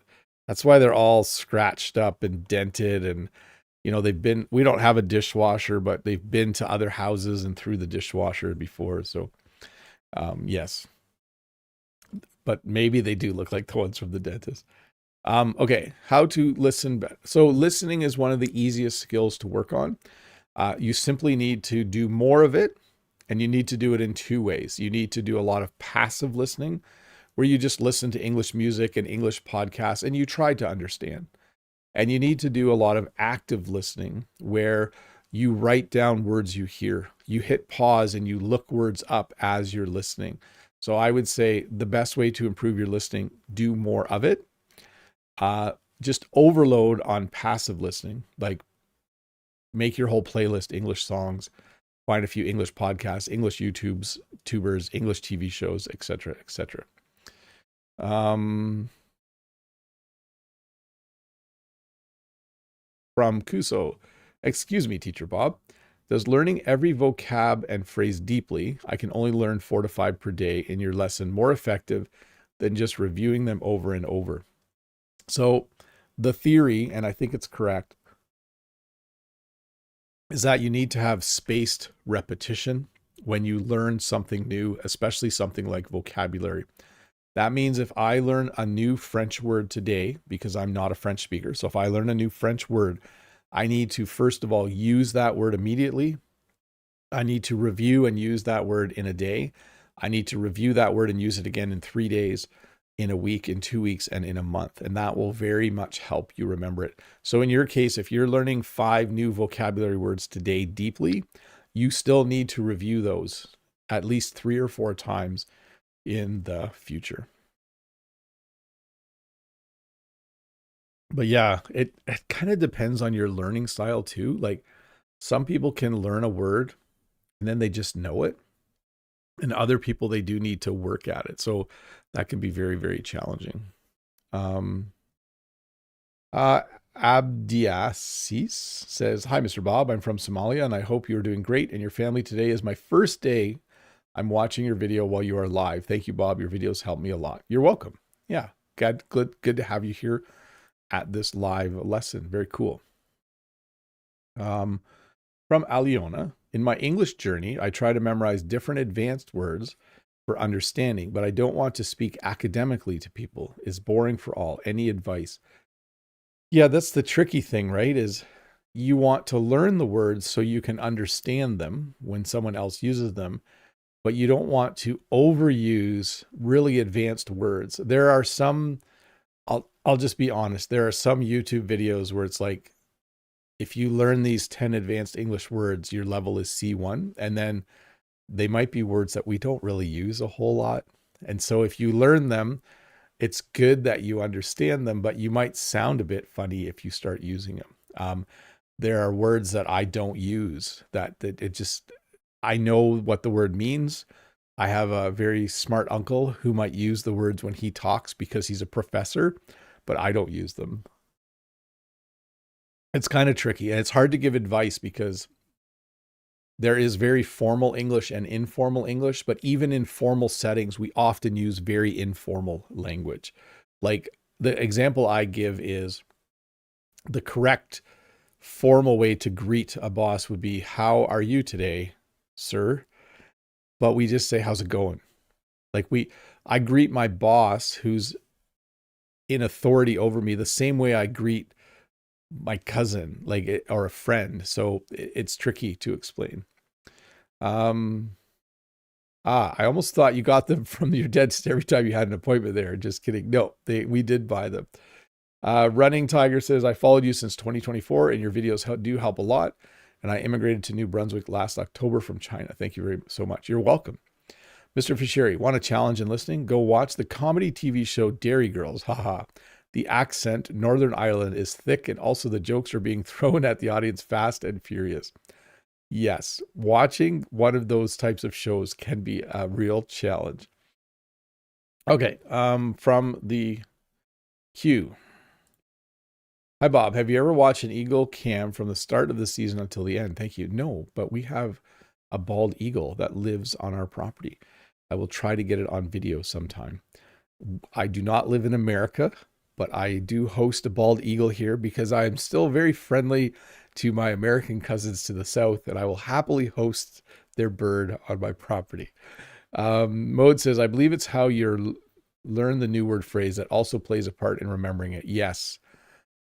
That's why they're all scratched up and dented. And, we don't have a dishwasher, but they've been to other houses and through the dishwasher before. So, yes. But maybe they do look like the ones from the dentist. Okay, how to listen better. So listening is one of the easiest skills to work on. You simply need to do more of it, and you need to do it in two ways. You need to do a lot of passive listening, where you just listen to English music and English podcasts, and you try to understand. And you need to do a lot of active listening, where you write down words you hear. You hit pause and you look words up as you're listening. So I would say the best way to improve your listening, do more of it. Just overload on passive listening, like make your whole playlist English songs, find a few English podcasts, English tubers, English TV shows, etc., etc. From Kuso, excuse me, Teacher Bob. Does learning every vocab and phrase deeply, I can only learn 4 to 5 per day in your lesson, more effective than just reviewing them over and over? So the theory, and I think it's correct, is that you need to have spaced repetition when you learn something new, especially something like vocabulary. That means if I learn a new French word today, because I'm not a French speaker, so if I learn a new French word, I need to, first of all, use that word immediately. I need to review and use that word in a day. I need to review that word and use it again in 3 days, in a week, in 2 weeks, and in a month. And that will very much help you remember it. So in your case, if you're learning 5 new vocabulary words today deeply, you still need to review those at least 3 or 4 times in the future. But yeah, it kind of depends on your learning style too. Like some people can learn a word and then they just know it. And other people, they do need to work at it. So that can be very, very challenging. Abdiasis says, hi, Mr. Bob. I'm from Somalia and I hope you're doing great and your family. Today is my first day I'm watching your video while you are live. Thank you, Bob. Your videos help me a lot. You're welcome. Yeah, good to have you here at this live lesson. Very cool. From Aliona, in my English journey, I try to memorize different advanced words for understanding, but I don't want to speak academically to people. It's boring for all. Any advice? Yeah, that's the tricky thing, right? Is you want to learn the words so you can understand them when someone else uses them, but you don't want to overuse really advanced words. There are some, I'll just be honest, there are some YouTube videos where it's like, if you learn these 10 advanced English words, your level is C1, and then they might be words that we don't really use a whole lot. And so if you learn them, it's good that you understand them, but you might sound a bit funny if you start using them. There are words that I don't use that it just, I know what the word means. I have a very smart uncle who might use the words when he talks because he's a professor, but I don't use them. It's kind of tricky and it's hard to give advice because there is very formal English and informal English, but even in formal settings, we often use very informal language. Like the example I give is the correct formal way to greet a boss would be, how are you today, sir? But we just say, how's it going? Like I greet my boss who's in authority over me the same way I greet my cousin, or a friend. So it's tricky to explain. Ah, I almost thought you got them from your dentist every time you had an appointment there. Just kidding. No, we did buy them. Running Tiger says, I followed you since 2024 and your videos do help a lot. And I immigrated to New Brunswick last October from China. Thank you very so much. You're welcome. Mr. Fischeri, want a challenge in listening? Go watch the comedy TV show Dairy Girls. Haha. The accent, Northern Ireland, is thick, and also the jokes are being thrown at the audience fast and furious. Yes, watching one of those types of shows can be a real challenge. Okay, from the queue. Hi, Bob. Have you ever watched an eagle cam from the start of the season until the end? Thank you. No, but we have a bald eagle that lives on our property. I will try to get it on video sometime. I do not live in America, but I do host a bald eagle here because I am still very friendly to my American cousins to the south, and I will happily host their bird on my property. Mode says, I believe it's how you learn the new word phrase that also plays a part in remembering it. Yes,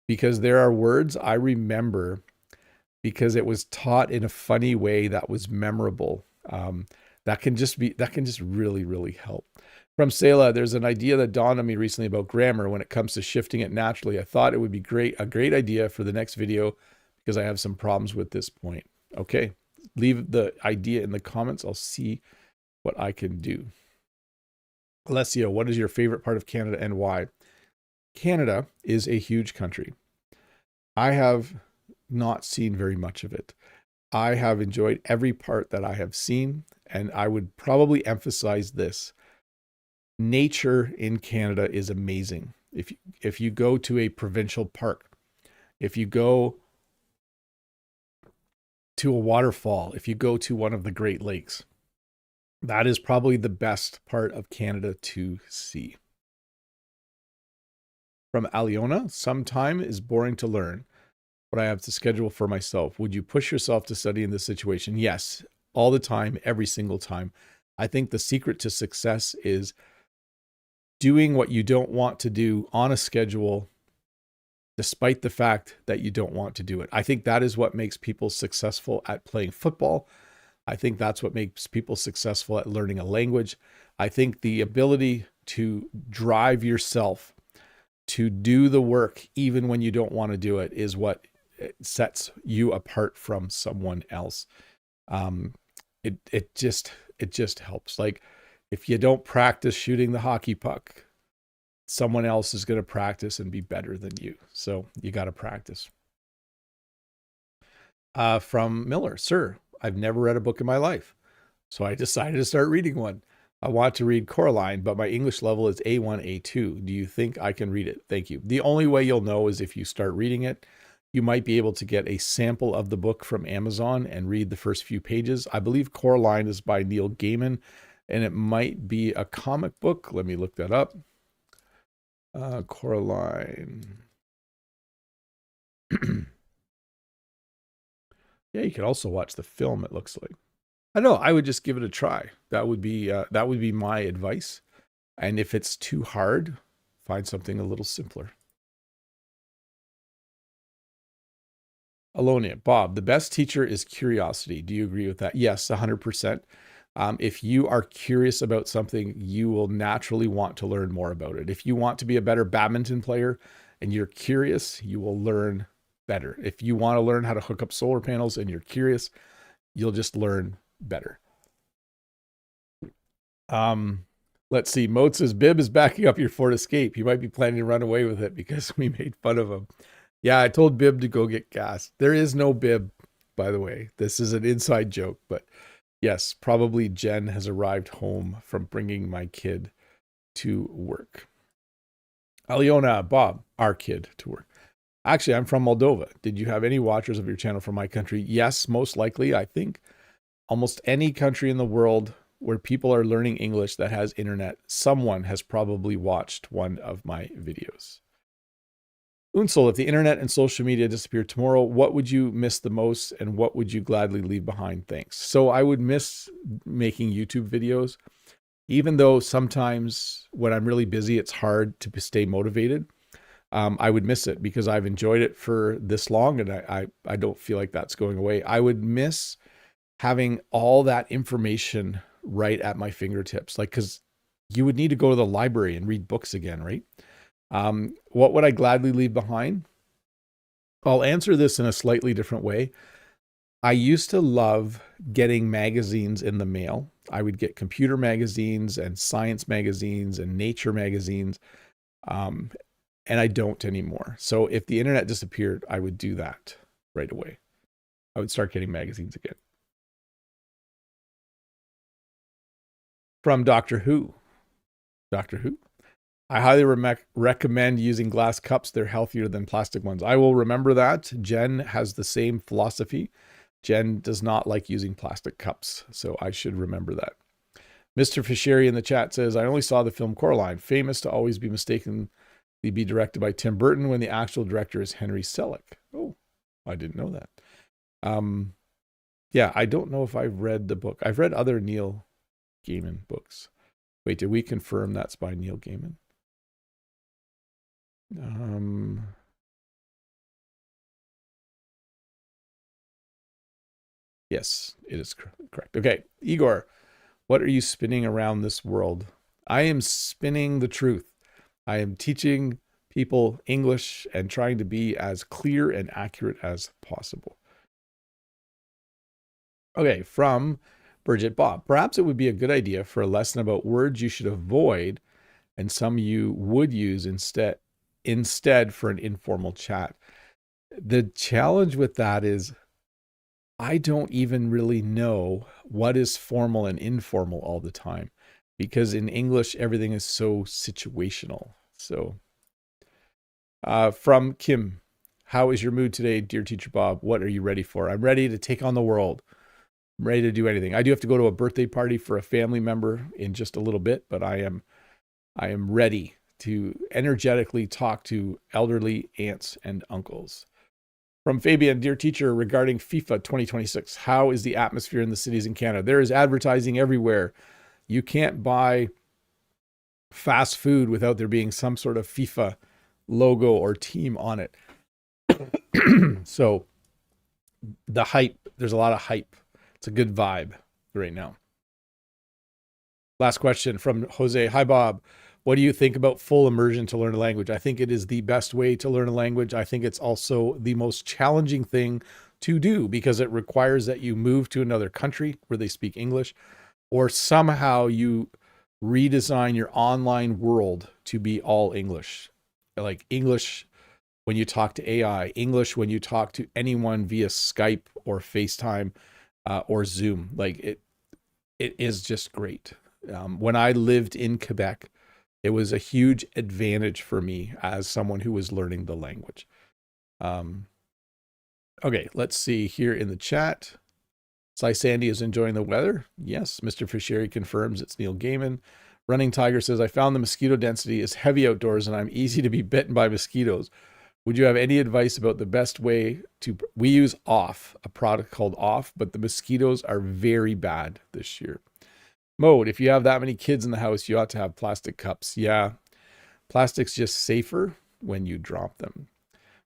because there are words I remember because it was taught in a funny way that was memorable. That can just really, really help. From Selah, there's an idea that dawned on me recently about grammar when it comes to shifting it naturally. I thought it would be a great idea for the next video because I have some problems with this point. Okay, leave the idea in the comments. I'll see what I can do. Alessio, what is your favorite part of Canada and why? Canada is a huge country. I have not seen very much of it. I have enjoyed every part that I have seen, and I would probably emphasize this. Nature in Canada is amazing. If you go to a provincial park, if you go to a waterfall, if you go to one of the Great Lakes, that is probably the best part of Canada to see. From Aliona, some time is boring to learn, but I have to schedule for myself. Would you push yourself to study in this situation? Yes, all the time, every single time. I think the secret to success is doing what you don't want to do on a schedule, despite the fact that you don't want to do it. I think that is what makes people successful at playing football. I think that's what makes people successful at learning a language. I think the ability to drive yourself to do the work, even when you don't want to do it, is what sets you apart from someone else. It just helps. Like, if you don't practice shooting the hockey puck, someone else is going to practice and be better than you. So you got to practice. From Miller, sir, I've never read a book in my life, so I decided to start reading one. I want to read Coraline, but my English level is A1, A2. Do you think I can read it? Thank you. The only way you'll know is if you start reading it. You might be able to get a sample of the book from Amazon and read the first few pages. I believe Coraline is by Neil Gaiman, and it might be a comic book. Let me look that up. Coraline. Yeah, you can also watch the film, it looks like. I know, I would just give it a try. That would be my advice. And if it's too hard, find something a little simpler. Alonia, Bob, the best teacher is curiosity. Do you agree with that? Yes, 100%. If you are curious about something, you will naturally want to learn more about it. If you want to be a better badminton player and you're curious, you will learn better. If you want to learn how to hook up solar panels and you're curious, you'll just learn better. Let's see. Moat says, Bib is backing up your Ford Escape. You might be planning to run away with it because we made fun of him. Yeah, I told Bib to go get gas. There is no Bib, by the way. This is an inside joke, but yes, probably Jen has arrived home from bringing my kid to work. Aliona, Bob, our kid, to work. Actually, I'm from Moldova. Did you have any watchers of your channel from my country? Yes, most likely. I think almost any country in the world where people are learning English that has internet, someone has probably watched one of my videos. Unsel, if the internet and social media disappear tomorrow, what would you miss the most and what would you gladly leave behind? Thanks. So I would miss making YouTube videos, even though sometimes when I'm really busy, it's hard to stay motivated. I would miss it because I've enjoyed it for this long and I don't feel like that's going away. I would miss having all that information right at my fingertips. Like, because you would need to go to the library and read books again, right? What would I gladly leave behind? I'll answer this in a slightly different way. I used to love getting magazines in the mail. I would get computer magazines and science magazines and nature magazines. And I don't anymore. So if the internet disappeared, I would do that right away. I would start getting magazines again. From Doctor Who. Doctor Who. I highly recommend using glass cups. They're healthier than plastic ones. I will remember that. Jen has the same philosophy. Jen does not like using plastic cups, so I should remember that. Mr. Fisheri in the chat says, I only saw the film Coraline, famous to always be mistakenly be directed by Tim Burton when the actual director is Henry Selick. Oh, I didn't know that. Yeah, I don't know if I've read the book. I've read other Neil Gaiman books. Wait, did we confirm that's by Neil Gaiman? Yes, it is correct. Okay, Igor, what are you spinning around this world? I am spinning the truth. I am teaching people English and trying to be as clear and accurate as possible. Okay, from Bridget Bob. Perhaps it would be a good idea for a lesson about words you should avoid and some you would use instead for an informal chat. The challenge with that is I don't even really know what is formal and informal all the time, because in English, everything is so situational. So from Kim, how is your mood today, dear teacher Bob? What are you ready for? I'm ready to take on the world. I'm ready to do anything. I do have to go to a birthday party for a family member in just a little bit, but I am ready to energetically talk to elderly aunts and uncles. From Fabian, dear teacher, regarding FIFA 2026, how is the atmosphere in the cities in Canada? There is advertising everywhere. You can't buy fast food without there being some sort of FIFA logo or team on it. So the hype, there's a lot of hype. It's a good vibe right now. Last question from Jose. Hi, Bob. What do you think about full immersion to learn a language? I think it is the best way to learn a language. I think it's also the most challenging thing to do because it requires that you move to another country where they speak English, or somehow you redesign your online world to be all English. Like English when you talk to AI, English when you talk to anyone via Skype or FaceTime or Zoom. Like it is just great. When I lived in Quebec, it was a huge advantage for me as someone who was learning the language. Okay, let's see here in the chat. Cy Sandy is enjoying the weather. Yes, Mr. Fisheri confirms it's Neil Gaiman. Running Tiger says, I found the mosquito density is heavy outdoors and I'm easy to be bitten by mosquitoes. Would you have any advice about the best way to... We use Off, a product called Off, but the mosquitoes are very bad this year. Mode, if you have that many kids in the house, you ought to have plastic cups. Yeah, plastic's just safer when you drop them.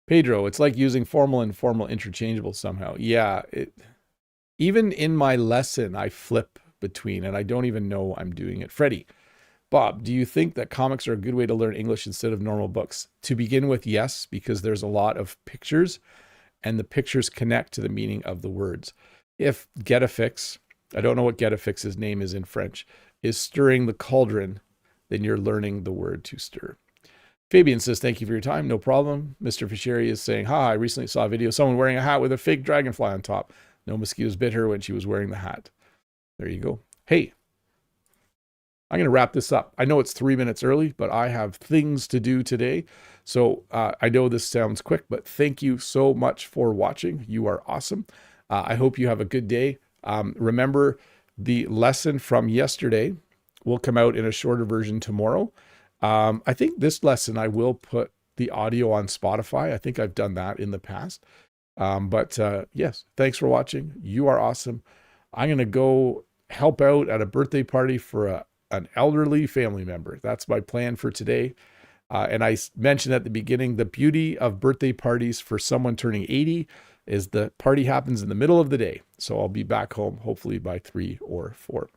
Pedro, it's like using formal and informal interchangeable somehow. Yeah, even in my lesson, I flip between, and I don't even know I'm doing it. Freddie, Bob, do you think that comics are a good way to learn English instead of normal books? To begin with, yes, because there's a lot of pictures, and the pictures connect to the meaning of the words. If Get a Fix... I don't know what Get a Fix's name is in French, is stirring the cauldron, then you're learning the word to stir. Fabian says, thank you for your time. No problem. Mr. Fisheri is saying, hi, I recently saw a video of someone wearing a hat with a fake dragonfly on top. No mosquitoes bit her when she was wearing the hat. There you go. Hey, I'm going to wrap this up. I know it's 3 minutes early, but I have things to do today. So I know this sounds quick, but thank you so much for watching. You are awesome. I hope you have a good day. Remember, the lesson from yesterday will come out in a shorter version tomorrow. I think this lesson, I will put the audio on Spotify. I think I've done that in the past. Yes, thanks for watching. You are awesome. I'm going to go help out at a birthday party for an elderly family member. That's my plan for today. And I mentioned at the beginning, the beauty of birthday parties for someone turning 80 is the party happens in the middle of the day. So I'll be back home hopefully by 3 or 4.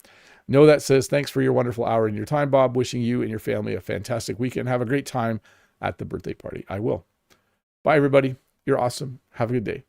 Know that says, thanks for your wonderful hour and your time, Bob. Wishing you and your family a fantastic weekend. Have a great time at the birthday party. I will. Bye, everybody. You're awesome. Have a good day.